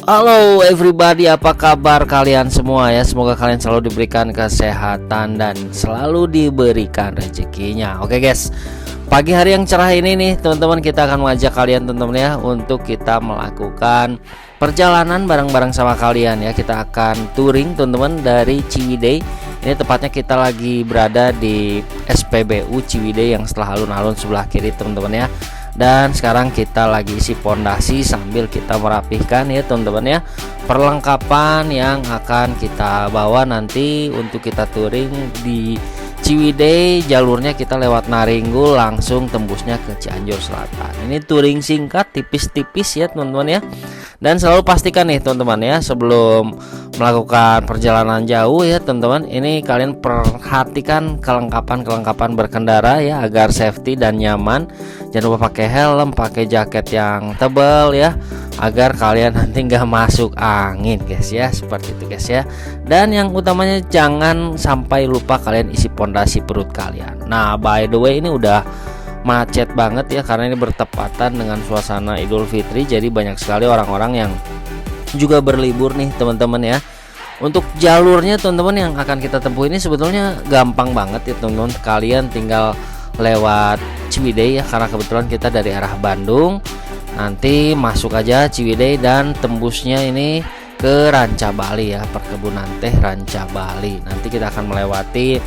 Halo everybody, apa kabar kalian semua ya? Semoga kalian selalu diberikan kesehatan dan selalu diberikan rezekinya. Oke guys, pagi hari yang cerah ini nih teman-teman, kita akan mengajak kalian teman-teman ya untuk kita melakukan perjalanan bareng-bareng sama kalian ya. Kita akan touring teman-teman dari Ciwidey. Ini tepatnya kita lagi berada di SPBU Ciwidey yang setelah alun-alun sebelah kiri teman-teman ya. Dan sekarang kita lagi isi pondasi sambil kita merapihkan ya teman-teman ya, perlengkapan yang akan kita bawa nanti untuk kita touring di Ciwidey. Jalurnya kita lewat Naringgul langsung tembusnya ke Cianjur Selatan. Ini touring singkat tipis-tipis ya teman-teman ya. Dan selalu pastikan nih teman-teman ya, sebelum melakukan perjalanan jauh ya teman-teman, ini kalian perhatikan kelengkapan berkendara ya agar safety dan nyaman. Jangan lupa pakai helm, pakai jaket yang tebal ya, agar kalian nanti nggak masuk angin guys ya, seperti itu guys ya. Dan yang utamanya jangan sampai lupa kalian isi pondasi perut kalian. Nah by the way, ini udah macet banget ya karena ini bertepatan dengan suasana Idul Fitri, jadi banyak sekali orang-orang yang juga berlibur nih teman-teman ya. Untuk jalurnya teman-teman yang akan kita tempuh ini sebetulnya gampang banget ya teman-teman. Kalian tinggal lewat Ciwidey ya, karena kebetulan kita dari arah Bandung. Nanti masuk aja Ciwidey dan tembusnya ini ke Ranca Bali ya, perkebunan teh Ranca Bali. Nanti kita akan melewati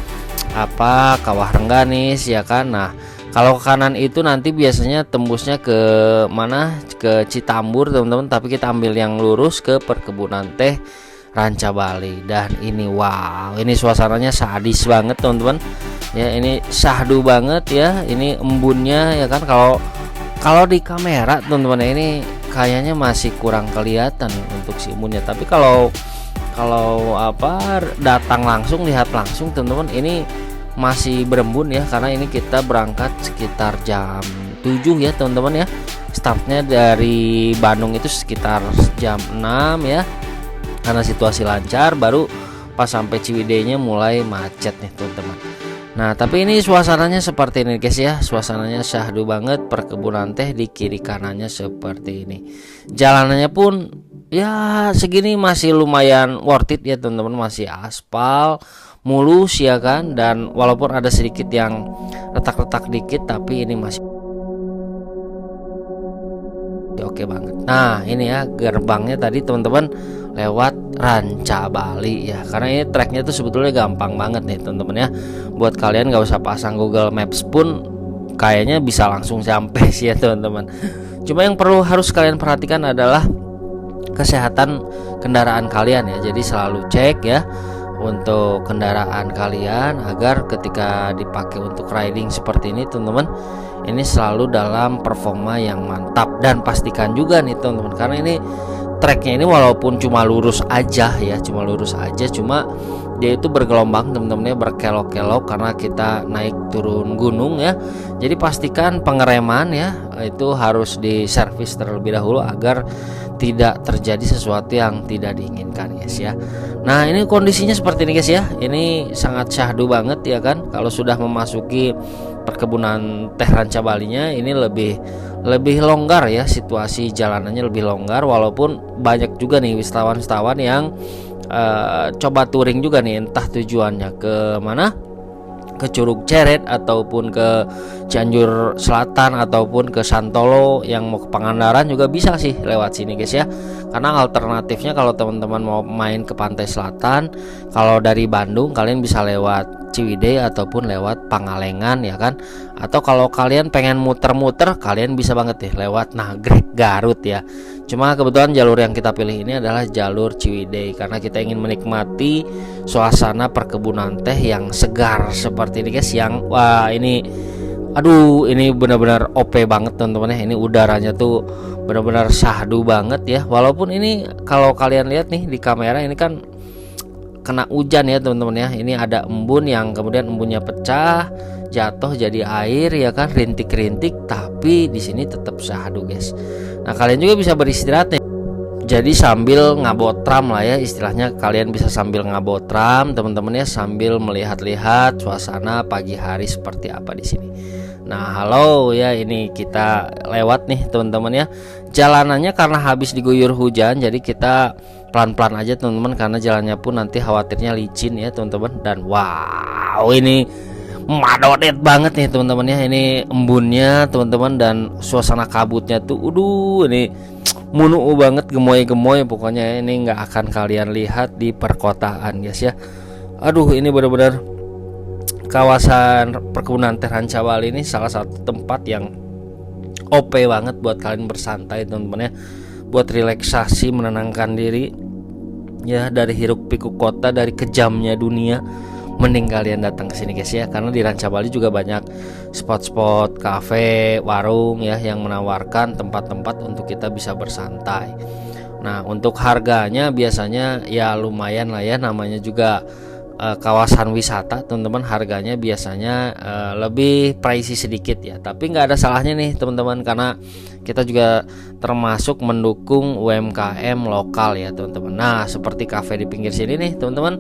Kawah Rengganis ya kan. Nah kalau ke kanan itu nanti biasanya tembusnya ke mana, ke Citambur teman-teman, tapi kita ambil yang lurus ke perkebunan teh Ranca Bali. Dan ini wow, ini suasananya sadis banget teman-teman ya, ini syahdu banget ya, ini embunnya ya kan. Kalau di kamera teman-teman ini kayaknya masih kurang kelihatan untuk si embunnya, tapi kalau datang langsung, lihat langsung teman-teman, ini masih berembun ya, karena ini kita berangkat sekitar jam 7 ya teman-teman ya. Startnya dari Bandung itu sekitar jam 6 ya, karena situasi lancar. Baru pas sampai Ciwidey-nya mulai macet nih teman-teman. Nah tapi ini suasananya seperti ini guys ya, suasananya syahdu banget, perkebunan teh di kiri kanannya seperti ini. Jalanannya pun ya segini masih lumayan worth it ya teman-teman, masih aspal mulus ya kan. Dan walaupun ada sedikit yang retak-retak dikit, tapi ini masih oke banget. Nah ini ya gerbangnya tadi teman-teman lewat Ranca Bali ya, karena ini treknya tuh sebetulnya gampang banget nih teman-teman ya. Buat kalian nggak usah pasang Google Maps pun kayaknya bisa langsung sampai sih ya teman-teman. Cuma yang harus kalian perhatikan adalah kesehatan kendaraan kalian ya. Jadi selalu cek ya untuk kendaraan kalian agar ketika dipakai untuk riding seperti ini teman-teman, ini selalu dalam performa yang mantap. Dan pastikan juga nih teman-teman, karena ini treknya ini walaupun cuma lurus aja ya, cuma dia itu bergelombang teman-teman ya, berkelok-kelok karena kita naik turun gunung ya. Jadi pastikan pengereman ya itu harus diservis terlebih dahulu agar tidak terjadi sesuatu yang tidak diinginkan guys ya. Nah ini kondisinya seperti ini guys ya, ini sangat syahdu banget ya kan. Kalau sudah memasuki perkebunan teh Ranca Balinya ini lebih longgar ya, situasi jalanannya lebih longgar. Walaupun banyak juga nih wisatawan yang coba touring juga nih, entah tujuannya ke mana, ke Curug Ceret ataupun ke Cianjur Selatan ataupun ke Santolo, yang mau ke Pangandaran juga bisa sih lewat sini guys ya. Karena alternatifnya kalau teman-teman mau main ke pantai selatan, kalau dari Bandung kalian bisa lewat Ciwidey ataupun lewat Pangalengan ya kan. Atau kalau kalian pengen muter-muter, kalian bisa banget nih lewat Nagrek Garut ya. Cuma kebetulan jalur yang kita pilih ini adalah jalur Ciwidey karena kita ingin menikmati suasana perkebunan teh yang segar seperti ini guys. Yang wah ini benar-benar OP banget teman-teman ya. Ini udaranya tuh benar-benar syahdu banget ya. Walaupun ini kalau kalian lihat nih di kamera ini kan kena hujan ya teman-teman ya. Ini ada embun yang kemudian embunnya pecah, jatuh jadi air ya kan, rintik-rintik, tapi di sini tetap syahdu guys. Nah kalian juga bisa beristirahat nih. Jadi sambil ngabotram lah ya istilahnya, kalian bisa sambil ngabotram teman-teman ya, sambil melihat-lihat suasana pagi hari seperti apa di sini. Nah, halo ya, ini kita lewat nih teman-teman ya. Jalanannya karena habis diguyur hujan, jadi kita pelan-pelan aja teman-teman, karena jalannya pun nanti khawatirnya licin ya teman-teman. Dan wow, ini madodet banget nih teman-teman ya. Ini embunnya teman-teman, dan suasana kabutnya tuh, ini munu banget, gemoy-gemoy pokoknya ya. Ini nggak akan kalian lihat di perkotaan guys ya. Ini benar-benar kawasan perkebunan teh Rancawali ini salah satu tempat yang OP banget buat kalian bersantai teman-teman ya, buat relaksasi, menenangkan diri ya dari hiruk pikuk kota, dari kejamnya dunia. Mending kalian datang ke sini guys ya, karena di Rancawali juga banyak spot-spot kafe, warung ya yang menawarkan tempat-tempat untuk kita bisa bersantai. Nah, untuk harganya biasanya ya lumayan lah ya, namanya juga kawasan wisata teman-teman. Harganya biasanya lebih pricey sedikit ya, tapi nggak ada salahnya nih teman-teman, karena kita juga termasuk mendukung UMKM lokal ya teman-teman. Nah, seperti kafe di pinggir sini nih teman-teman,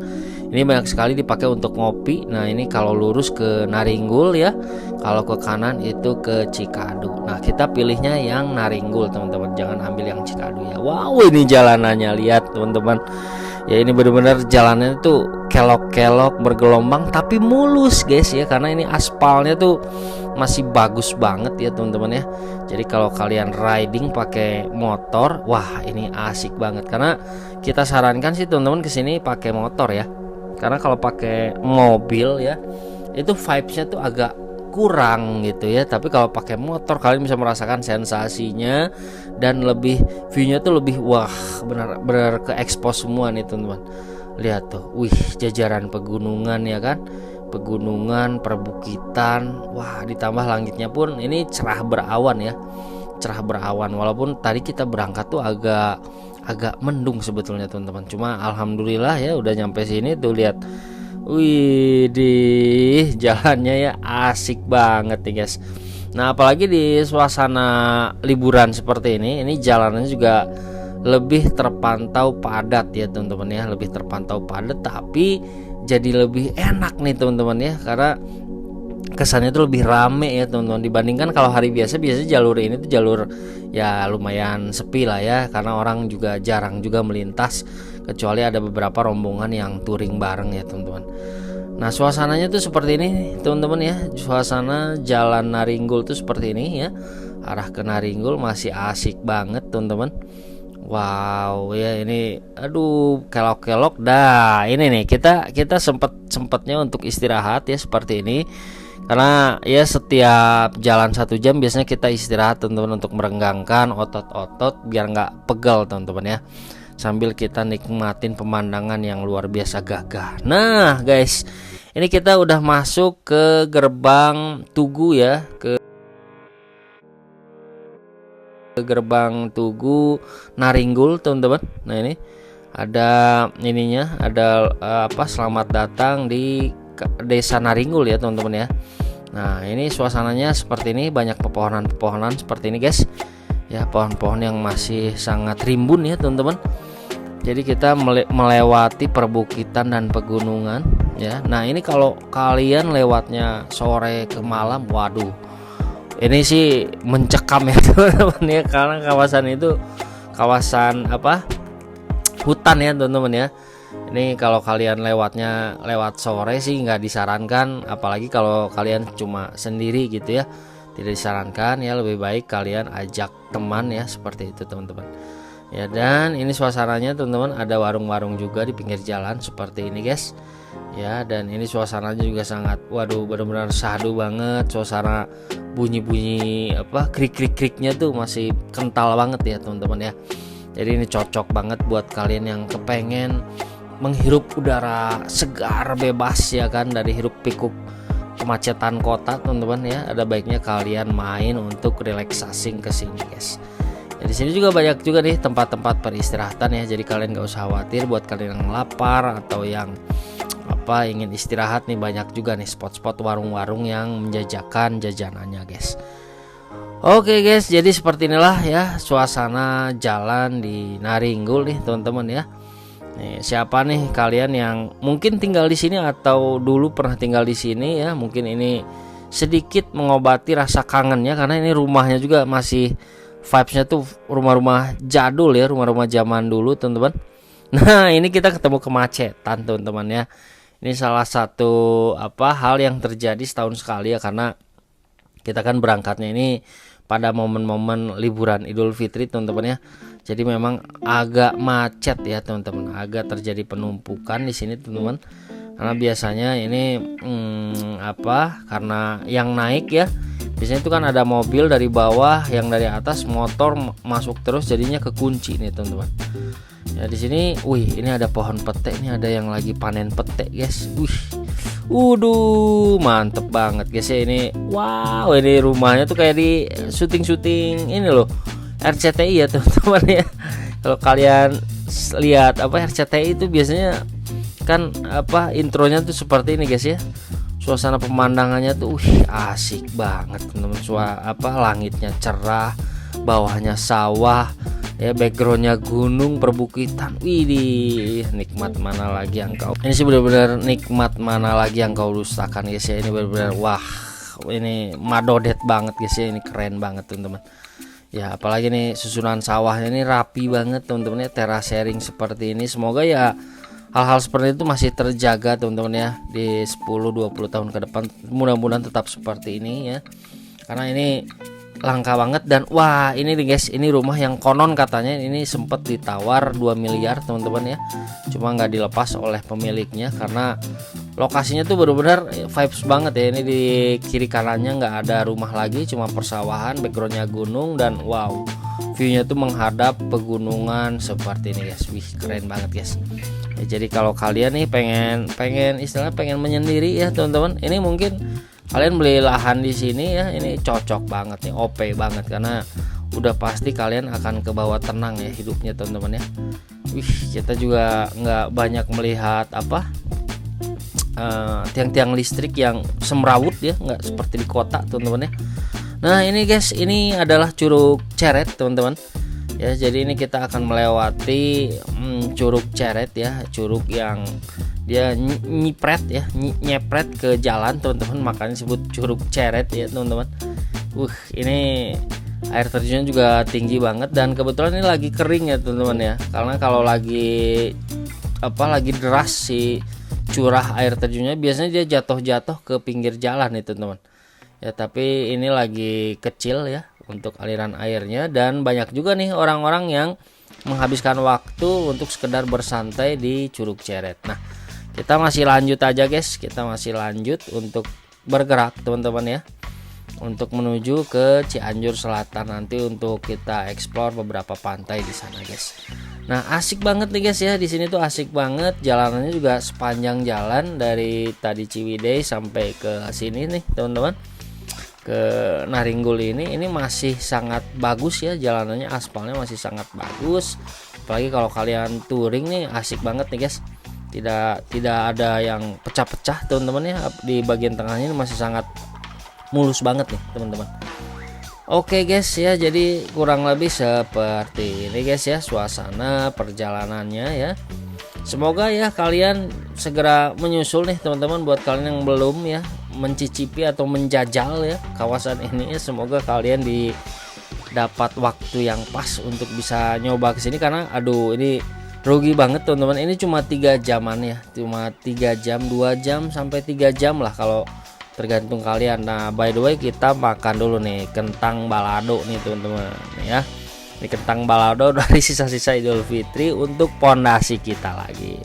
ini banyak sekali dipakai untuk ngopi. Nah, ini kalau lurus ke Naringgul ya, kalau ke kanan itu ke Cikadu. Nah, kita pilihnya yang Naringgul teman-teman, jangan ambil yang Cikadu ya. Wow, ini jalanannya, lihat teman-teman ya, ini benar-benar jalannya tuh kelok-kelok bergelombang tapi mulus guys ya, karena ini aspalnya tuh masih bagus banget ya teman-teman ya. Jadi kalau kalian riding pakai motor, wah ini asik banget, karena kita sarankan sih teman-teman kesini pakai motor ya, karena kalau pakai mobil ya itu vibesnya tuh agak kurang gitu ya. Tapi kalau pakai motor kalian bisa merasakan sensasinya, dan lebih view-nya tuh lebih wah, benar-benar ke expose semua nih teman-teman. Lihat tuh, jajaran pegunungan ya kan, pegunungan, perbukitan, wah ditambah langitnya pun ini cerah berawan ya, cerah berawan. Walaupun tadi kita berangkat tuh agak mendung sebetulnya teman-teman, cuma alhamdulillah ya udah nyampe sini tuh. Lihat, di jalannya ya asik banget nih guys. Nah, apalagi di suasana liburan seperti ini jalanannya juga lebih terpantau padat ya teman-teman ya, lebih terpantau padat, tapi jadi lebih enak nih teman-teman ya, karena kesannya itu lebih rame ya teman-teman, dibandingkan kalau hari biasa. Biasanya jalur ini tuh jalur ya lumayan sepi lah ya, karena orang juga jarang juga melintas, kecuali ada beberapa rombongan yang touring bareng ya teman-teman. Nah, suasananya tuh seperti ini teman-teman ya, suasana jalan Naringgul tuh seperti ini ya, arah ke Naringgul masih asik banget teman-teman. Wow ya, ini kelok-kelok dah. Ini nih kita sempatnya untuk istirahat ya seperti ini, karena ya setiap jalan 1 jam biasanya kita istirahat teman-teman, untuk merenggangkan otot-otot biar nggak pegal teman-teman ya, sambil kita nikmatin pemandangan yang luar biasa gagah. Nah guys, ini kita udah masuk ke gerbang Tugu ya, ke gerbang Tugu Naringgul teman-teman. Nah, ini ada ininya, ada selamat datang di Desa Naringgul ya teman-teman ya. Nah, ini suasananya seperti ini, banyak pepohonan-pepohonan seperti ini guys ya, pohon-pohon yang masih sangat rimbun ya teman-teman. Jadi kita melewati perbukitan dan pegunungan ya. Nah, ini kalau kalian lewatnya sore ke malam, waduh, ini sih mencekam ya teman-teman ya, karena kawasan itu kawasan hutan ya teman-teman ya. Ini kalau kalian lewat sore sih nggak disarankan, apalagi kalau kalian cuma sendiri gitu ya, tidak disarankan ya. Lebih baik kalian ajak teman ya, seperti itu teman-teman ya. Dan ini suasananya teman-teman, ada warung-warung juga di pinggir jalan seperti ini guys ya. Dan ini suasananya juga sangat, waduh, benar-benar syahdu banget. Suasana bunyi-bunyi krik-krik-kriknya tuh masih kental banget ya teman-teman ya. Jadi ini cocok banget buat kalian yang kepengen menghirup udara segar bebas ya kan, dari hiruk pikuk kemacetan kota teman-teman ya. Ada baiknya kalian main untuk relaxing ke sini guys. Ya, di sini juga banyak juga nih tempat-tempat peristirahatan ya. Jadi kalian gak usah khawatir, buat kalian yang lapar atau yang ingin istirahat nih, banyak juga nih spot-spot warung-warung yang menjajakan jajanannya guys. Oke guys, jadi seperti inilah ya suasana jalan di Naringgul nih teman-teman ya. Nih, siapa nih kalian yang mungkin tinggal di sini atau dulu pernah tinggal di sini ya, mungkin ini sedikit mengobati rasa kangennya, karena ini rumahnya juga masih vibesnya tuh rumah-rumah jadul ya, rumah-rumah zaman dulu teman-teman. Nah ini kita ketemu kemacetan teman-teman ya. Ini salah satu hal yang terjadi setahun sekali ya, karena kita kan berangkatnya ini pada momen-momen liburan Idul Fitri teman-teman ya. Jadi memang agak macet ya teman-teman, agak terjadi penumpukan di sini teman-teman. Karena biasanya ini karena yang naik ya, biasanya itu kan ada mobil dari bawah, yang dari atas motor masuk terus, jadinya kekunci nih teman-teman. Ya di sini, ini ada pohon pete, ini ada yang lagi panen pete guys. Mantep banget guys ya ini. Wow, ini rumahnya tuh kayak di syuting-syuting ini loh, RCTI ya teman-teman ya. Kalau kalian lihat RCTI itu biasanya kan intronya tuh seperti ini guys ya. Suasana pemandangannya tuh asik banget teman-teman. Langitnya cerah, bawahnya sawah ya, backgroundnya gunung, perbukitan. Widih, nikmat mana lagi yang kau, ini sih benar-benar nikmat mana lagi yang kau dustakan guys ya. Ini benar-benar ini madodet banget guys ya, ini keren banget teman-teman ya. Apalagi nih susunan sawahnya ini rapi banget teman-teman ya, terasering seperti ini. Semoga ya hal-hal seperti itu masih terjaga teman-teman ya di 10-20 tahun ke depan, mudah-mudahan tetap seperti ini ya, karena ini langka banget. Dan ini nih guys, ini rumah yang konon katanya ini sempat ditawar 2 miliar teman-teman ya, cuma nggak dilepas oleh pemiliknya karena lokasinya tuh benar-benar vibes banget ya. Ini di kiri kanannya nggak ada rumah lagi, cuma persawahan, backgroundnya gunung, dan viewnya tuh menghadap pegunungan seperti ini guys. Keren banget guys ya. Jadi kalau kalian nih pengen istilahnya pengen menyendiri ya teman-teman, ini mungkin kalian beli lahan di sini ya, ini cocok banget nih, OP banget, karena udah pasti kalian akan ke bawah tenang ya hidupnya teman-teman ya. Kita juga nggak banyak melihat tiang-tiang listrik yang semrawut ya, nggak seperti di kota teman-teman ya. Nah ini guys, ini adalah Curug Ceret teman-teman ya. Jadi ini kita akan melewati Curug Ceret ya, curug yang dia nyepret ke jalan teman-teman, makanya disebut Curug Ceret ya teman-teman. Ini air terjunnya juga tinggi banget, dan kebetulan ini lagi kering ya teman-teman ya, karena kalau lagi deras si curah air terjunnya biasanya dia jatuh ke pinggir jalan nih teman-teman ya. Tapi ini lagi kecil ya untuk aliran airnya, dan banyak juga nih orang-orang yang menghabiskan waktu untuk sekedar bersantai di Curug Ceret. Nah kita masih lanjut aja guys, kita masih lanjut untuk bergerak teman-teman ya, untuk menuju ke Cianjur Selatan nanti untuk kita explore beberapa pantai di sana guys. Nah asik banget nih guys ya, di sini tuh asik banget, jalanannya juga sepanjang jalan dari tadi Ciwidey sampai ke sini nih teman-teman, ke Naringgul ini masih sangat bagus ya jalanannya, aspalnya masih sangat bagus. Apalagi kalau kalian touring nih asik banget nih guys, tidak ada yang pecah-pecah teman-teman ya, di bagian tengahnya ini masih sangat mulus banget nih teman-teman. Oke guys ya, jadi kurang lebih seperti ini guys ya suasana perjalanannya ya. Semoga ya kalian segera menyusul nih teman-teman. Buat kalian yang belum ya mencicipi atau menjajal ya kawasan ini ya, semoga kalian dapat waktu yang pas untuk bisa nyoba kesini, karena ini rugi banget teman-teman. Ini cuma 3 jaman ya, cuma 3 jam, 2 jam sampai 3 jam lah kalau tergantung kalian. Nah by the way kita makan dulu nih kentang balado nih teman-teman ya. Ini kentang balado dari sisa-sisa Idul Fitri untuk pondasi kita lagi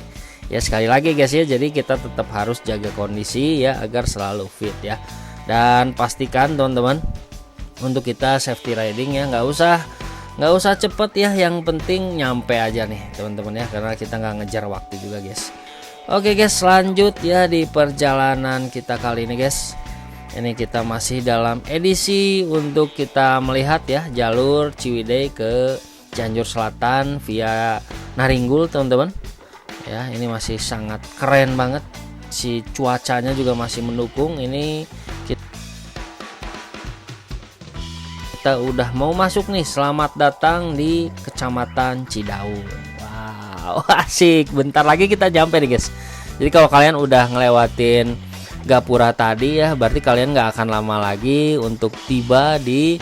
ya. Sekali lagi guys ya, jadi kita tetap harus jaga kondisi ya agar selalu fit ya. Dan pastikan teman-teman untuk kita safety riding ya, nggak usah cepet ya, yang penting nyampe aja nih teman-teman ya, karena kita nggak ngejar waktu juga guys. Oke guys, lanjut ya di perjalanan kita kali ini guys. Ini kita masih dalam edisi untuk kita melihat ya jalur Ciwidey ke Cianjur Selatan via Naringgul teman-teman ya. Ini masih sangat keren banget, si cuacanya juga masih mendukung. Ini kita udah mau masuk nih, selamat datang di Kecamatan Cidaun. Wow asik, bentar lagi kita nyampe nih guys. Jadi kalau kalian udah ngelewatin gapura tadi ya, berarti kalian nggak akan lama lagi untuk tiba di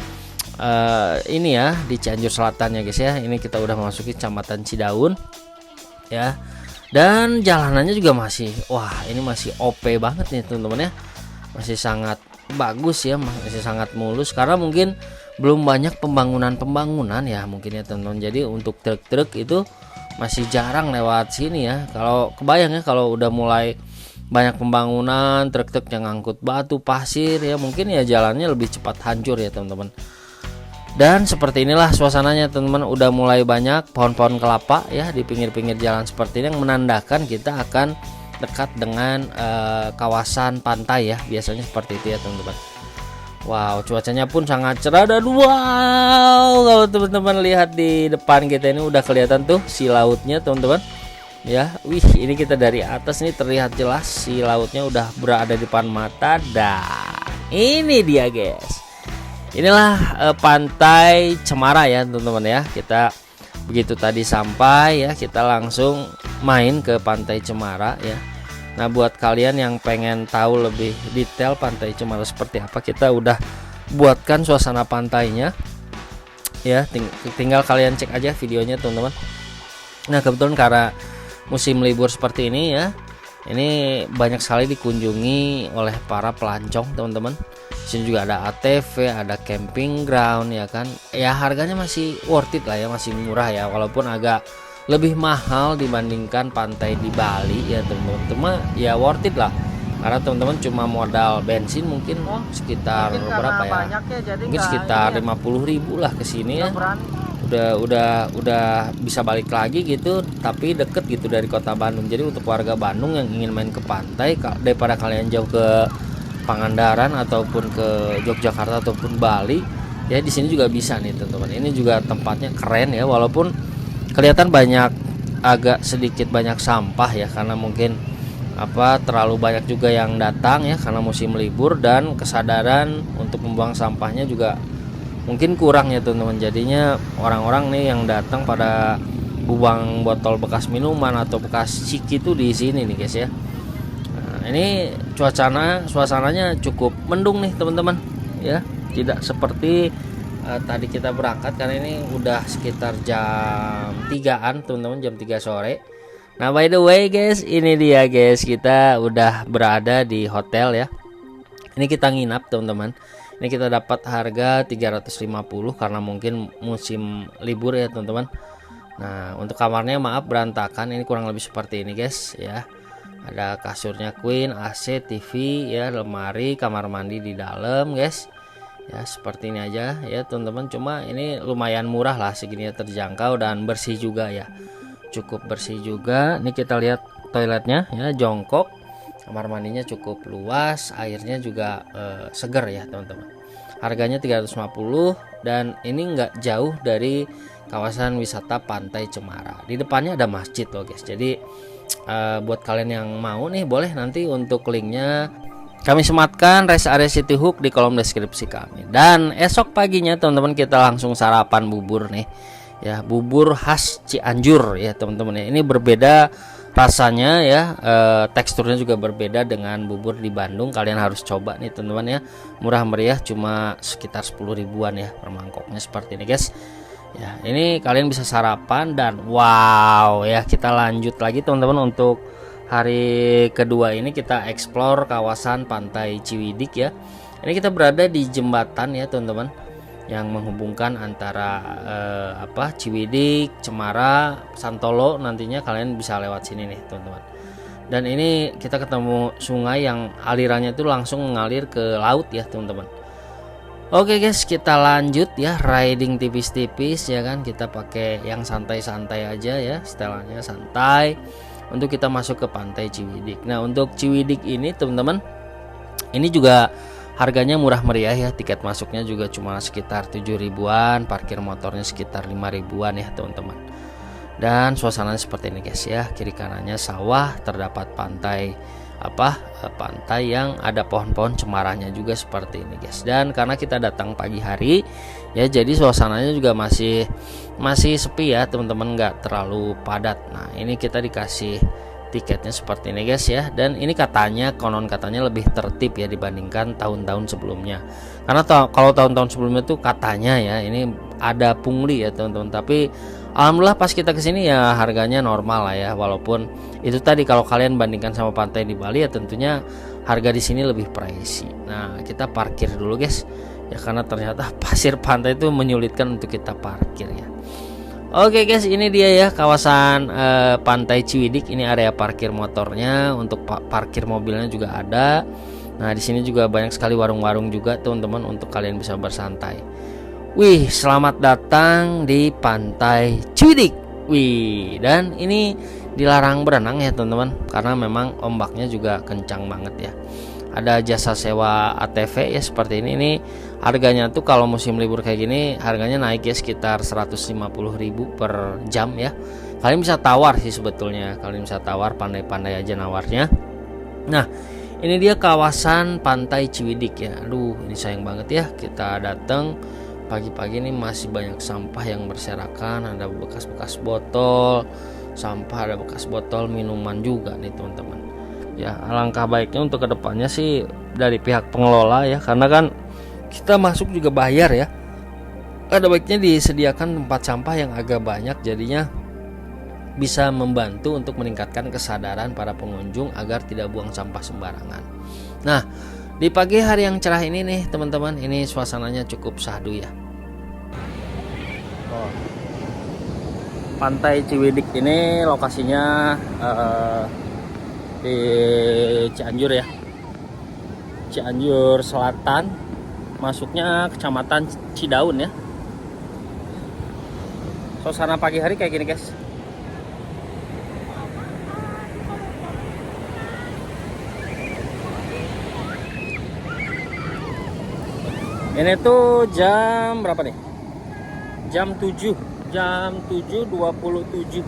ini ya, di Cianjur Selatan ya guys ya. Ini kita udah memasuki Kecamatan Cidaun ya. Dan jalanannya juga masih, wah ini masih OP banget nih teman-teman ya. Masih sangat bagus ya, masih sangat mulus karena mungkin belum banyak pembangunan ya mungkin ya teman-teman. Jadi untuk truk-truk itu masih jarang lewat sini ya. Kalau kebayang ya kalau udah mulai banyak pembangunan, truk-truk yang ngangkut batu, pasir ya, mungkin ya jalannya lebih cepat hancur ya teman-teman. Dan seperti inilah suasananya teman-teman, udah mulai banyak pohon-pohon kelapa ya di pinggir-pinggir jalan seperti ini yang menandakan kita akan dekat dengan kawasan pantai ya, biasanya seperti itu ya teman-teman. Wow, cuacanya pun sangat cerah dan wow, kalau teman-teman lihat di depan kita ini udah kelihatan tuh si lautnya teman-teman. Ya, wih, ini kita dari atas nih terlihat jelas si lautnya udah berada di depan mata. Dan ini dia guys. Inilah pantai Cemara ya teman-teman ya. Kita begitu tadi sampai ya, kita langsung main ke pantai Cemara ya. Nah buat kalian yang pengen tahu lebih detail pantai Cemara seperti apa, kita udah buatkan suasana pantainya ya, tinggal kalian cek aja videonya teman-teman. Nah kebetulan karena musim libur seperti ini ya, ini banyak sekali dikunjungi oleh para pelancong teman-teman. Sini juga ada ATV, ada camping ground ya kan. Ya harganya masih worth it lah ya, masih murah ya, walaupun agak lebih mahal dibandingkan pantai di Bali ya teman-teman. Cuma ya worth it lah, karena teman-teman cuma modal bensin mungkin sekitar berapa ya? Mungkin sekitar 50.000 lah ke sini ya. Udah bisa balik lagi gitu, tapi deket gitu dari kota Bandung. Jadi untuk warga Bandung yang ingin main ke pantai, daripada kalian jauh ke Pangandaran ataupun ke Yogyakarta ataupun Bali ya, di sini juga bisa nih teman-teman. Ini juga tempatnya keren ya, walaupun kelihatan agak sedikit banyak sampah ya, karena mungkin terlalu banyak juga yang datang ya karena musim libur, dan kesadaran untuk membuang sampahnya juga mungkin kurang ya teman-teman. Jadinya orang-orang nih yang datang pada buang botol bekas minuman atau bekas ciki itu di sini nih guys ya. Nah, ini suasananya cukup mendung nih teman-teman ya, tidak seperti tadi kita berangkat, karena ini udah sekitar jam 3-an teman-teman, jam 3 sore. Nah by the way guys, ini dia guys, kita udah berada di hotel ya. Ini kita nginap teman-teman. Ini kita dapat harga 350 karena mungkin musim libur ya teman-teman. Nah untuk kamarnya maaf berantakan, ini kurang lebih seperti ini guys ya. Ada kasurnya queen, AC, TV ya, lemari, kamar mandi di dalam guys. Ya seperti ini aja ya teman-teman. Cuma ini lumayan murah lah, segini terjangkau dan bersih juga ya, cukup bersih juga. Ini kita lihat toiletnya ya, jongkok. Kamar mandinya cukup luas, airnya juga seger ya teman-teman. Harganya 350 dan ini nggak jauh dari kawasan wisata Pantai Cemara. Di depannya ada masjid loh guys. Jadi buat kalian yang mau nih, boleh nanti untuk linknya kami sematkan rest area City Hook di kolom deskripsi kami. Dan esok paginya teman-teman kita langsung sarapan bubur nih ya, bubur khas Cianjur ya teman-teman ya. Ini berbeda rasanya ya, teksturnya juga berbeda dengan bubur di Bandung. Kalian harus coba nih teman-teman ya, murah meriah, cuma sekitar 10 ribuan ya per mangkoknya seperti ini guys ya. Ini kalian bisa sarapan dan wow ya. Kita lanjut lagi teman-teman, untuk hari kedua ini kita explore kawasan Pantai Ciwidik ya. Ini kita berada di jembatan ya teman-teman, yang menghubungkan antara Ciwidik, Cemara, Santolo. Nantinya kalian bisa lewat sini nih teman-teman. Dan ini kita ketemu sungai yang alirannya itu langsung mengalir ke laut ya teman-teman. Oke guys, kita lanjut ya, riding tipis-tipis ya kan. Kita pakai yang santai-santai aja ya, setelannya santai, untuk kita masuk ke Pantai Ciwidik. Nah untuk Ciwidik ini teman-teman, ini juga harganya murah meriah ya. Tiket masuknya juga cuma sekitar 7 ribuan, parkir motornya sekitar 5 ribuan ya teman-teman. Dan suasananya seperti ini guys ya, kiri kanannya sawah, terdapat pantai pantai yang ada pohon-pohon cemaranya juga seperti ini guys. Dan karena kita datang pagi hari ya, jadi suasananya juga masih sepi ya teman-teman, nggak terlalu padat. Nah ini kita dikasih tiketnya seperti ini guys ya. Dan ini katanya, konon katanya lebih tertib ya dibandingkan tahun-tahun sebelumnya. Karena kalau tahun-tahun sebelumnya tuh katanya ya ini ada pungli ya teman-teman. Tapi alhamdulillah pas kita kesini ya harganya normal lah ya. Walaupun itu tadi kalau kalian bandingkan sama pantai di Bali ya tentunya harga di sini lebih pricey. Nah kita parkir dulu guys ya, karena ternyata pasir pantai itu menyulitkan untuk kita parkir ya. Oke guys, ini dia ya kawasan Pantai Ciwidey. Ini area parkir motornya, untuk parkir mobilnya juga ada. Nah di sini juga banyak sekali warung-warung juga teman-teman untuk kalian bisa bersantai. Wih, selamat datang di Pantai Ciwidey. Wih, dan ini dilarang berenang ya teman-teman, karena memang ombaknya juga kencang banget ya. Ada jasa sewa ATV ya seperti ini. Ini harganya tuh kalau musim libur kayak gini harganya naik ya, sekitar 150.000 per jam ya. Kalian bisa tawar sih sebetulnya, kalian bisa tawar, pandai-pandai aja nawarnya. Nah ini dia kawasan Pantai Ciwidey ya. Aduh ini sayang banget ya, kita datang pagi-pagi ini masih banyak sampah yang berserakan. Ada bekas-bekas botol sampah, ada bekas botol minuman juga nih teman-teman ya. Alangkah baiknya untuk kedepannya sih dari pihak pengelola ya, karena kan kita masuk juga bayar ya, ada baiknya disediakan tempat sampah yang agak banyak, jadinya bisa membantu untuk meningkatkan kesadaran para pengunjung agar tidak buang sampah sembarangan. Nah di pagi hari yang cerah ini nih teman-teman, ini suasananya cukup syahdu ya. Pantai Ciwidey ini lokasinya di Cianjur ya, Cianjur Selatan, masuknya kecamatan Cidaun ya. Suasana pagi hari kayak gini guys. Ini tuh jam berapa nih? Jam 7, jam 7.27.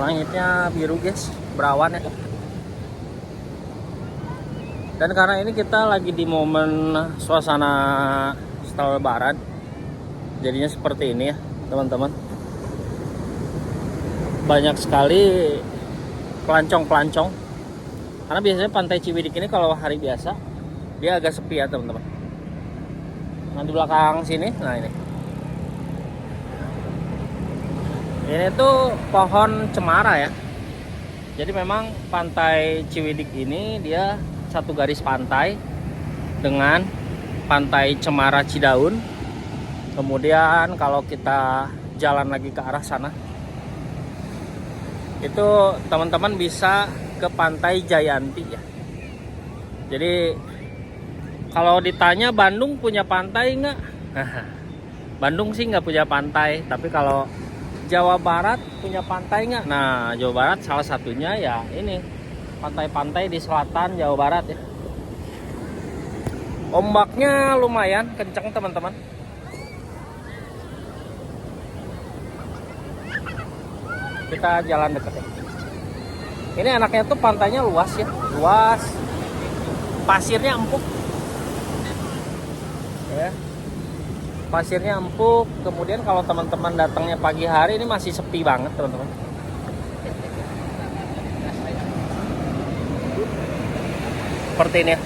Langitnya biru guys, berawan ya. Dan karena ini kita lagi di momen suasana setelah lebaran, jadinya seperti ini ya teman-teman. Banyak sekali pelancong-pelancong, karena biasanya Pantai Ciwidey ini kalau hari biasa dia agak sepi ya teman-teman. Nah di belakang sini, nah ini tuh pohon cemara ya. Jadi memang Pantai Ciwidey ini dia satu garis pantai dengan Pantai Cemara Cidaun. Kemudian kalau kita jalan lagi ke arah sana, itu teman-teman bisa ke Pantai Jayanti ya. Jadi kalau ditanya Bandung punya pantai nggak? Bandung sih nggak punya pantai, tapi kalau Jawa Barat punya pantai nggak? Nah Jawa Barat salah satunya ya ini pantai-pantai di selatan Jawa Barat ya. Ombaknya lumayan kencang teman-teman. Kita jalan deket ya. Ini enaknya tuh pantainya luas ya, luas, pasirnya empuk ya. Pasirnya empuk. Kemudian kalau teman-teman datangnya pagi hari ini masih sepi banget teman-teman. Seperti ini ya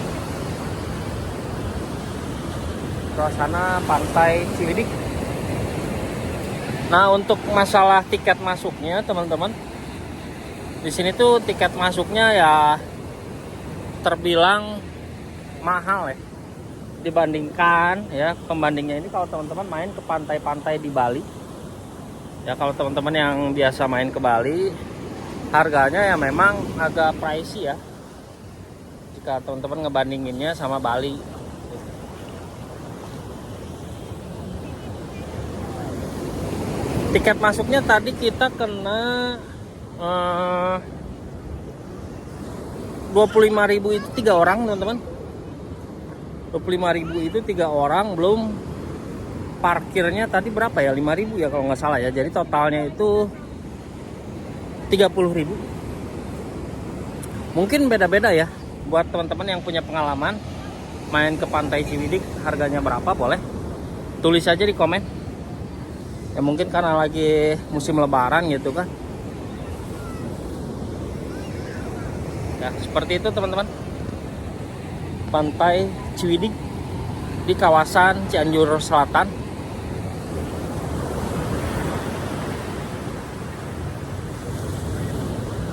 suasana Pantai Ciwidey. Nah untuk masalah tiket masuknya teman-teman, di sini tuh tiket masuknya ya terbilang mahal ya, dibandingkan ya, pembandingnya ini kalau teman-teman main ke pantai-pantai di Bali ya. Kalau teman-teman yang biasa main ke Bali, harganya ya memang agak pricey ya jika teman-teman ngebandinginnya sama Bali. Tiket masuknya tadi kita kena 25.000 itu 3 orang teman-teman. 25.000 itu 3 orang, belum parkirnya tadi berapa ya, 5.000 ya kalau nggak salah ya. Jadi totalnya itu 30.000. Mungkin beda-beda ya. Buat teman-teman yang punya pengalaman main ke Pantai Ciwidey, harganya berapa, boleh tulis aja di komen. Ya mungkin karena lagi musim lebaran gitu kan. Ya, seperti itu teman-teman. Pantai Ciwidey di kawasan Cianjur Selatan.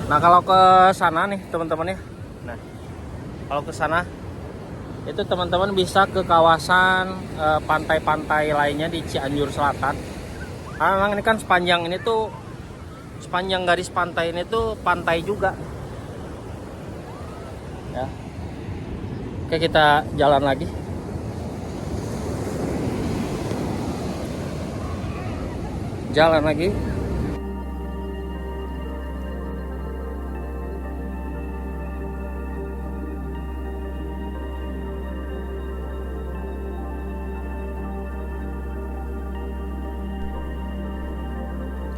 Nah, kalau ke sana nih teman-teman ya. Nah, kalau ke sana itu teman-teman bisa ke kawasan pantai-pantai lainnya di Cianjur Selatan. Nah, memang ini kan sepanjang ini tuh, sepanjang garis pantai ini tuh pantai juga. Ya. Oke, kita jalan lagi. Jalan lagi.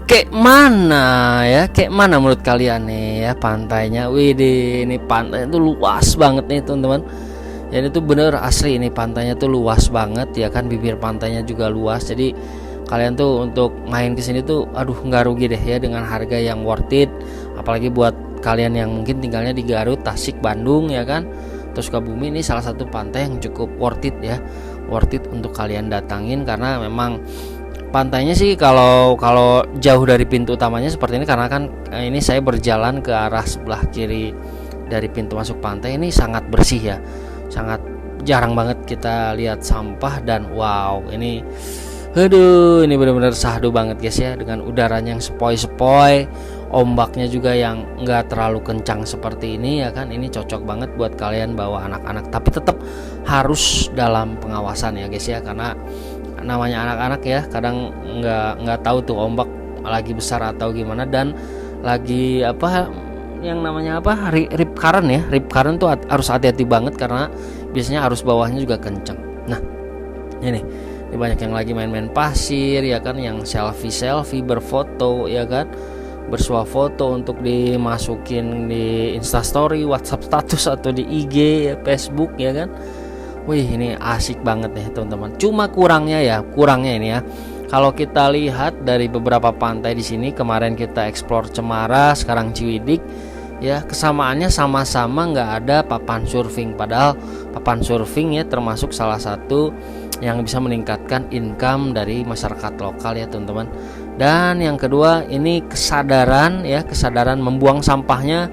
Kayak mana ya? Kayak mana menurut kalian nih ya pantainya? Widih, ini pantai itu luas banget nih teman-teman. Jadi itu bener asli, ini pantainya tuh luas banget ya kan, bibir pantainya juga luas. Jadi kalian tuh untuk main ke sini tuh aduh nggak rugi deh ya, dengan harga yang worth it. Apalagi buat kalian yang mungkin tinggalnya di Garut, Tasik, Bandung ya kan, terus Sukabumi, ini salah satu pantai yang cukup worth it ya. Worth it untuk kalian datangin karena memang pantainya sih kalau jauh dari pintu utamanya seperti ini, karena kan ini saya berjalan ke arah sebelah kiri dari pintu masuk pantai, ini sangat bersih ya, sangat jarang banget kita lihat sampah. Dan wow, ini aduh, ini benar-benar sahdu banget guys ya, dengan udaranya yang sepoi-sepoi, ombaknya juga yang nggak terlalu kencang seperti ini ya kan. Ini cocok banget buat kalian bawa anak-anak, tapi tetap harus dalam pengawasan ya guys ya, karena namanya anak-anak ya, kadang nggak tahu tuh ombak lagi besar atau gimana, dan lagi apa yang namanya apa rip current ya, rip current tuh harus hati-hati banget karena biasanya arus bawahnya juga kenceng. Nah ini banyak yang lagi main-main pasir ya kan, yang selfie berfoto ya kan, bersuah foto untuk dimasukin di Instastory, WhatsApp status atau di IG ya, Facebook ya kan. Wih, ini asik banget nih teman-teman. Cuma kurangnya ini ya, kalau kita lihat dari beberapa pantai di sini, kemarin kita explore Cemara, sekarang Ciwidey ya, kesamaannya sama-sama nggak ada papan surfing. Padahal papan surfing ya termasuk salah satu yang bisa meningkatkan income dari masyarakat lokal ya teman-teman. Dan yang kedua, ini kesadaran membuang sampahnya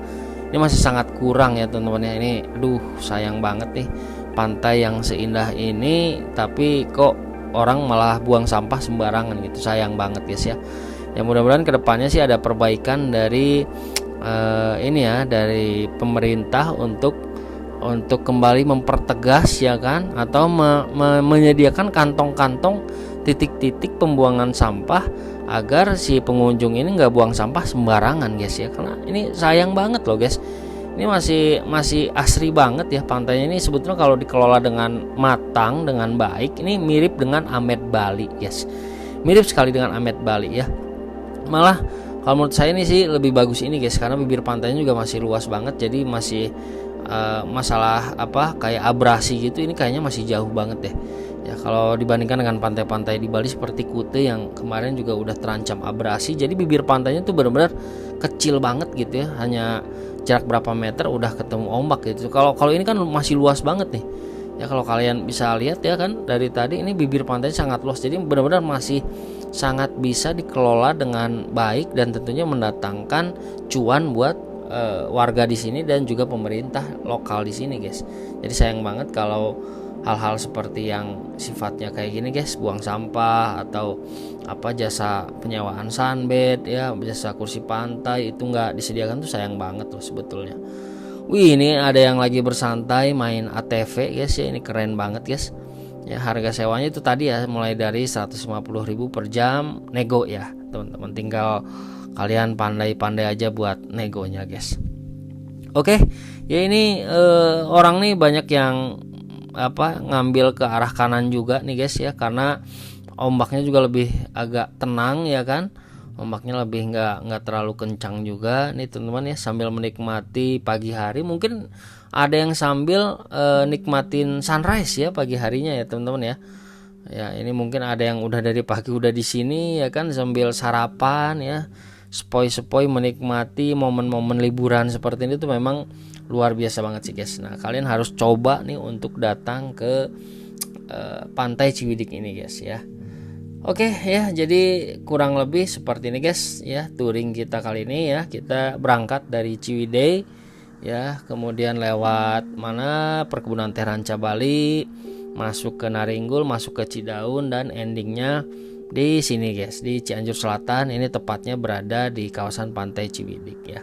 ini masih sangat kurang ya teman-teman ya. Ini aduh sayang banget nih, pantai yang seindah ini tapi kok orang malah buang sampah sembarangan gitu, sayang banget guys ya. Ya mudah-mudahan kedepannya sih ada perbaikan dari ini ya, dari pemerintah untuk kembali mempertegas ya kan, atau menyediakan kantong-kantong titik-titik pembuangan sampah agar si pengunjung ini nggak buang sampah sembarangan guys ya, karena ini sayang banget loh guys. Ini masih asri banget ya pantainya ini. Sebetulnya kalau dikelola dengan matang, dengan baik, ini mirip dengan Amet Bali guys, mirip sekali dengan Amet Bali ya. Malah kalau menurut saya ini sih lebih bagus ini guys, karena bibir pantainya juga masih luas banget. Jadi masih masalah apa kayak abrasi gitu, ini kayaknya masih jauh banget deh ya, kalau dibandingkan dengan pantai-pantai di Bali seperti Kute yang kemarin juga udah terancam abrasi. Jadi bibir pantainya tuh benar-benar kecil banget gitu ya, hanya jarak berapa meter udah ketemu ombak gitu. Kalau ini kan masih luas banget nih ya, kalau kalian bisa lihat ya kan dari tadi, ini bibir pantainya sangat luas. Jadi benar-benar masih sangat bisa dikelola dengan baik dan tentunya mendatangkan cuan buat warga di sini dan juga pemerintah lokal di sini guys. Jadi sayang banget kalau hal-hal seperti yang sifatnya kayak gini guys, buang sampah atau apa jasa penyewaan sunbed ya, jasa kursi pantai itu nggak disediakan, tuh sayang banget loh sebetulnya. Wih, ini ada yang lagi bersantai main ATV guys ya, ini keren banget guys ya. Harga sewanya itu tadi ya mulai dari 150.000 per jam, nego ya teman-teman, tinggal kalian pandai-pandai aja buat negonya guys. Oke ya, ini orang nih banyak yang ngambil ke arah kanan juga nih guys ya, karena ombaknya juga lebih agak tenang ya kan, ombaknya lebih nggak terlalu kencang juga nih teman-teman ya. Sambil menikmati pagi hari, mungkin ada yang sambil nikmatin sunrise ya pagi harinya ya teman-teman ya. Ya ini mungkin ada yang udah dari pagi udah di sini ya kan, sambil sarapan ya, sepoi-sepoi menikmati momen-momen liburan seperti ini tuh memang luar biasa banget sih guys. Nah kalian harus coba nih untuk datang ke Pantai Ciwidey ini guys ya. Oke ya, jadi kurang lebih seperti ini guys ya touring kita kali ini ya. Kita berangkat dari Ciwidey ya, kemudian lewat mana perkebunan teh Ranca Bali, masuk ke Naringgul, masuk ke Cidaun, dan endingnya di sini guys, di Cianjur Selatan. Ini tepatnya berada di kawasan Pantai Ciwidey ya.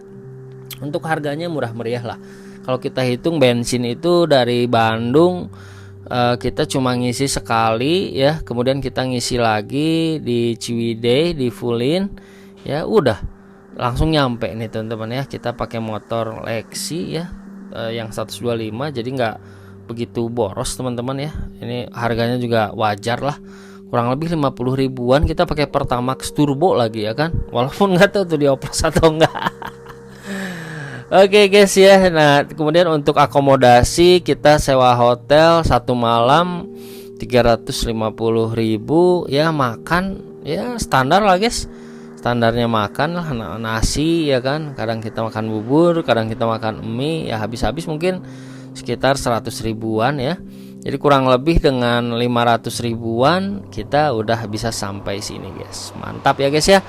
Untuk harganya murah meriah lah. Kalau kita hitung bensin itu dari Bandung kita cuma ngisi sekali ya, kemudian kita ngisi lagi di Ciwidey, di fullin ya, udah langsung nyampe nih teman-teman ya. Kita pakai motor Lexi ya, yang 125, jadi nggak begitu boros teman-teman ya. Ini harganya juga wajar lah, kurang lebih 50 ribuan. Kita pakai Pertamax turbo lagi ya kan, walaupun nggak tahu tuh dioplos atau enggak. Oke guys ya, nah kemudian untuk akomodasi kita sewa hotel 1 malam 350 ribu ya, makan ya standar lah guys, standarnya makan lah, nasi ya kan, kadang kita makan bubur, kadang kita makan mie ya, habis-habis mungkin sekitar 100 ribuan ya. Jadi kurang lebih dengan 500 ribuan kita udah bisa sampai sini guys, mantap ya guys ya.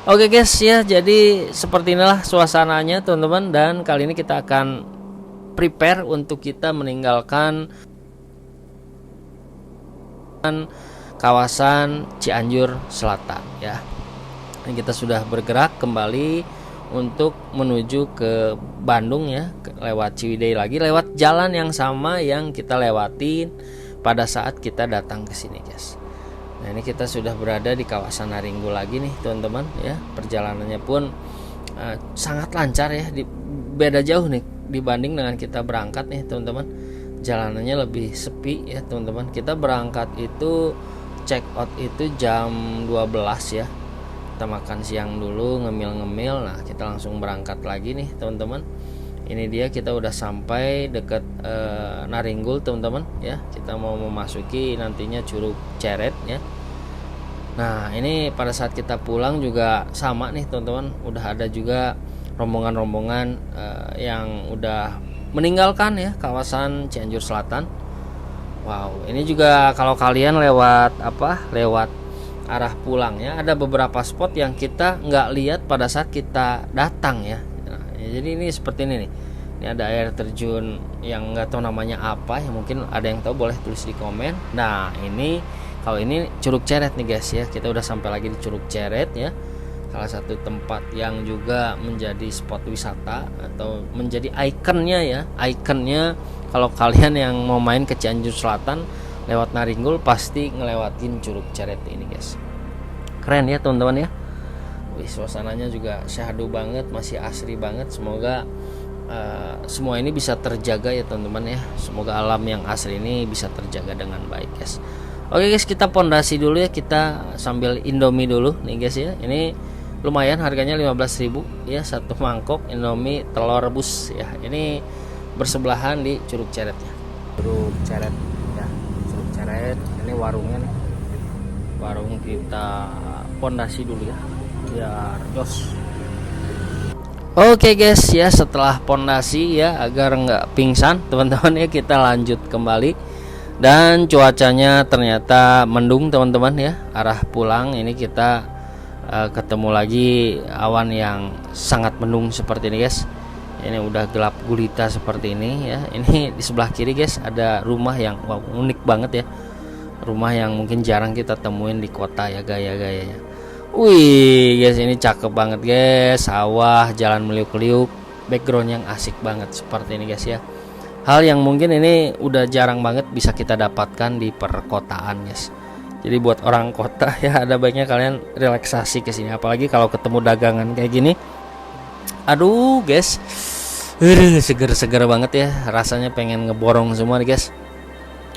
Oke guys ya, jadi seperti inilah suasananya teman-teman, dan kali ini kita akan prepare untuk kita meninggalkan kawasan Cianjur Selatan ya. Ini kita sudah bergerak kembali untuk menuju ke Bandung ya, lewat Ciwidey lagi, lewat jalan yang sama yang kita lewatin pada saat kita datang ke sini guys. Nah ini kita sudah berada di kawasan Naringgul lagi nih teman-teman ya. Perjalanannya pun sangat lancar ya, beda jauh nih dibanding dengan kita berangkat nih teman-teman. Jalanannya lebih sepi ya teman-teman. Kita berangkat itu check out itu jam 12 ya. Kita makan siang dulu, ngemil-ngemil. Nah kita langsung berangkat lagi nih teman-teman. Ini dia, kita udah sampai dekat Naringgul teman-teman ya. Kita mau memasuki nantinya Curug Ceret ya. Nah ini pada saat kita pulang juga sama nih teman-teman, udah ada juga rombongan-rombongan yang udah meninggalkan ya kawasan Cianjur Selatan. Wow, ini juga kalau kalian lewat arah pulangnya, ada beberapa spot yang kita nggak lihat pada saat kita datang ya. Jadi ini seperti ini nih. Ini ada air terjun yang nggak tahu namanya apa, yang mungkin ada yang tahu boleh tulis di komen. Nah ini kalau ini Curug Ceret nih guys ya. Kita udah sampai lagi di Curug Ceret ya. Salah satu tempat yang juga menjadi spot wisata atau menjadi ikonnya ya. Ikonnya kalau kalian yang mau main ke Cianjur Selatan lewat Naringgul pasti ngelewatin Curug Ceret ini guys. Keren ya teman-teman ya. Suasananya juga syahdu banget, masih asri banget. Semoga semua ini bisa terjaga ya teman-teman ya. Semoga alam yang asri ini bisa terjaga dengan baik guys. Oke guys, kita pondasi dulu ya. Kita sambil Indomie dulu nih guys ya. Ini lumayan harganya 15.000 ya, satu mangkok Indomie telur rebus ya. Ini bersebelahan di Curug Ceret ya. Curug Ceret ya, Curug Ceret. Ini warungnya nih. Warung kita pondasi dulu ya. Biar jos. Oke guys ya, setelah pondasi ya agar nggak pingsan teman-teman ya, kita lanjut kembali. Dan cuacanya ternyata mendung teman-teman ya. Arah pulang ini kita ketemu lagi awan yang sangat mendung seperti ini guys. Ini udah gelap gulita seperti ini ya. Ini di sebelah kiri guys ada rumah yang wow, unik banget ya. Rumah yang mungkin jarang kita temuin di kota ya, gaya-gayanya. Wih guys, ini cakep banget guys. Sawah, jalan meliuk-liuk, background yang asik banget seperti ini guys ya. Hal yang mungkin ini udah jarang banget bisa kita dapatkan di perkotaan guys. Jadi buat orang kota ya, ada baiknya kalian relaksasi ke sini. Apalagi kalau ketemu dagangan kayak gini. Aduh guys, seger-seger banget ya. Rasanya pengen ngeborong semua nih guys.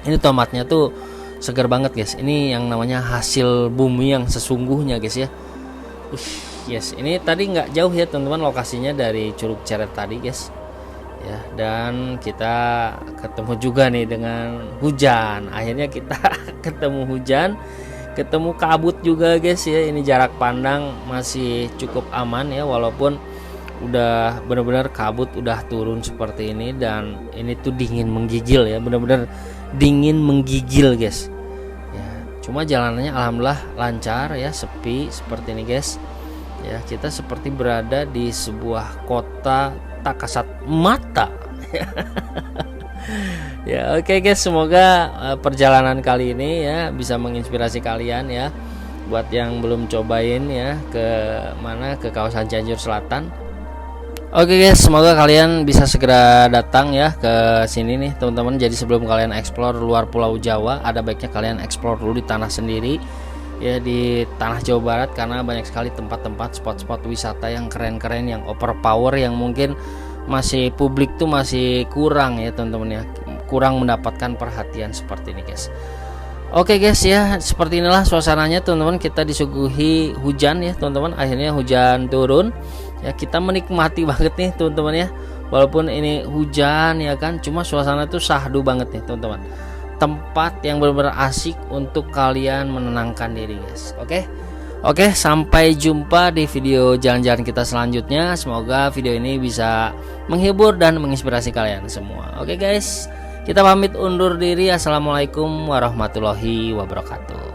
Ini tomatnya tuh segar banget guys. Ini yang namanya hasil bumi yang sesungguhnya guys ya. Yes, ini tadi nggak jauh ya teman-teman lokasinya dari Curug Ceret tadi guys. Ya, dan kita ketemu juga nih dengan hujan. Akhirnya kita ketemu hujan. ketemu kabut juga guys ya. Ini jarak pandang masih cukup aman ya, walaupun udah benar-benar kabut udah turun seperti ini, dan ini tuh dingin menggigil ya, benar-benar dingin menggigil guys ya. Cuma jalanannya alhamdulillah lancar ya, sepi seperti ini guys ya. Kita seperti berada di sebuah kota tak kasat mata ya. Oke guys, semoga perjalanan kali ini ya bisa menginspirasi kalian ya, buat yang belum cobain ya ke mana, ke kawasan Cianjur Selatan. Oke guys, semoga kalian bisa segera datang ya ke sini nih teman-teman. Jadi sebelum kalian explore luar Pulau Jawa, ada baiknya kalian explore dulu di tanah sendiri ya, di tanah Jawa Barat, karena banyak sekali tempat-tempat spot-spot wisata yang keren-keren, yang overpower, yang mungkin masih publik tuh masih kurang ya teman-teman ya, kurang mendapatkan perhatian seperti ini guys. Oke guys ya, seperti inilah suasananya teman-teman. Kita disuguhi hujan ya teman-teman, akhirnya hujan turun ya. Kita menikmati banget nih teman-teman ya, walaupun ini hujan ya kan, cuma suasana tuh syahdu banget nih teman-teman. Tempat yang benar-benar asik untuk kalian menenangkan diri guys. Oke, sampai jumpa di video jalan-jalan kita selanjutnya. Semoga video ini bisa menghibur dan menginspirasi kalian semua. Oke guys, kita pamit undur diri. Assalamualaikum warahmatullahi wabarakatuh.